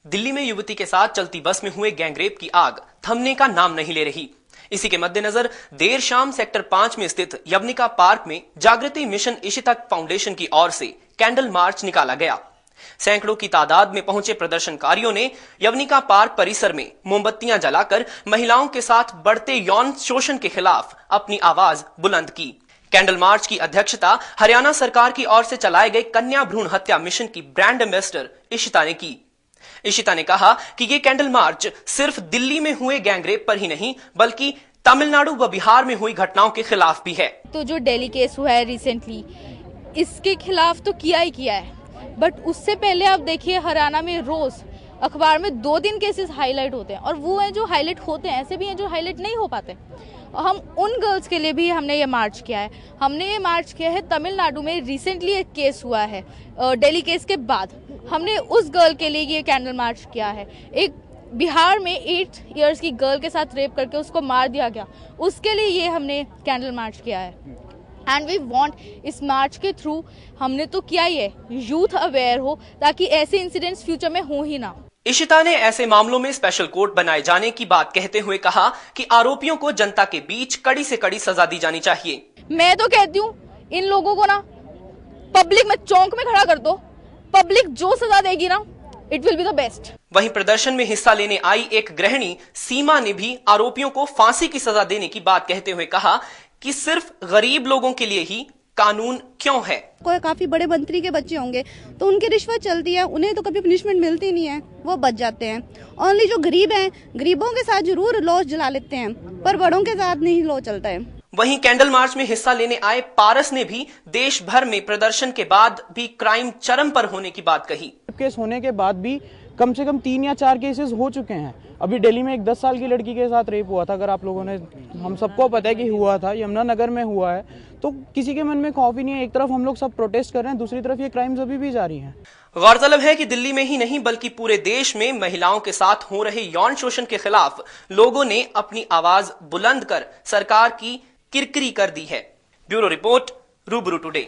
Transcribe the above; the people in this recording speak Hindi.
दिल्ली में युवती के साथ चलती बस में हुए गैंगरेप की आग थमने का नाम नहीं ले रही। इसी के मद्देनजर देर शाम सेक्टर 5 में स्थित यवनिका पार्क में जागृति मिशन इशिता फाउंडेशन की ओर से कैंडल मार्च निकाला गया। सैकड़ों की तादाद में पहुंचे प्रदर्शनकारियों ने यवनिका पार्क परिसर में मोमबत्तियां जलाकर महिलाओं के साथ बढ़ते यौन शोषण के खिलाफ अपनी आवाज बुलंद की। कैंडल मार्च की अध्यक्षता हरियाणा सरकार की ओर से चलाए गए कन्या भ्रूण हत्या मिशन की ब्रांड एम्बेसडर इशिता ने की। इशिता ने कहा कि ये कैंडल मार्च सिर्फ दिल्ली में हुए गैंगरेप पर ही नहीं बल्कि तमिलनाडु व बिहार में हुई घटनाओं के खिलाफ भी है। तो जो दिल्ली केस हुआ है रिसेंटली, इसके खिलाफ तो किया ही किया है, बट उससे पहले आप देखिए हरियाणा में रोज अखबार में 2-3 केसेस हाईलाइट होते हैं और वो हैं जो हाईलाइट होते हैं, ऐसे भी हैं जो हाईलाइट नहीं हो पाते। हम उन गर्ल्स के लिए भी हमने ये मार्च किया है। हमने ये मार्च किया है तमिलनाडु में रिसेंटली एक केस हुआ है, दिल्ली केस के बाद हमने उस गर्ल के लिए ये कैंडल मार्च किया है। एक बिहार में 8 इयर्स की गर्ल के साथ रेप करके उसको मार दिया गया, उसके लिए ये हमने कैंडल मार्च किया है। एंड वी वांट इस मार्च के थ्रू हमने तो किया ही है, यूथ अवेयर हो ताकि ऐसे इंसिडेंट्स फ्यूचर में हो ही ना। इशिता ने ऐसे मामलों में स्पेशल कोर्ट बनाए जाने की बात कहते हुए कहा कि आरोपियों को जनता के बीच कड़ी से कड़ी सजा दी जानी चाहिए। मैं तो कहती हूँ इन लोगों को ना पब्लिक में चौक में खड़ा कर दो, पब्लिक जो सजा देगी ना it will be the best. वहीं प्रदर्शन में हिस्सा लेने आई एक गृहिणी सीमा ने भी आरोपियों को फांसी की सजा देने की बात कहते हुए कहा कि सिर्फ गरीब लोगों के लिए ही कानून क्यों है। कोई काफी बड़े मंत्री के बच्चे होंगे तो उनकी रिश्वत चलती है, उन्हें तो कभी पनिशमेंट मिलती नहीं है, वो बच जाते हैं। ओनली जो गरीब हैं, गरीबों के साथ जरूर लॉ जला लेते हैं पर बड़ों के साथ नहीं लॉ चलता है। वहीं कैंडल मार्च में हिस्सा लेने आए पारस ने भी देश भर में प्रदर्शन के बाद भी क्राइम चरम पर होने की बात कही। केस होने के बाद भी कम से कम 3 या 4 केसेस हो चुके हैं। अभी दिल्ली में एक 10 साल की लड़की के साथ रेप हुआ था, अगर आप लोगों ने, हम सबको पता है कि हुआ था, यमुनानगर में हुआ है, तो किसी के मन में खौफ ही नहीं है। एक तरफ हम लोग सब प्रोटेस्ट कर रहे हैं, दूसरी तरफ ये क्राइम्स अभी भी जारी हैं। गौरतलब है कि दिल्ली में ही नहीं बल्कि पूरे देश में महिलाओं के साथ हो रहे यौन शोषण के खिलाफ लोगों ने अपनी आवाज बुलंद कर सरकार की किरकिरी कर दी है। ब्यूरो रिपोर्ट, रूबरू टुडे।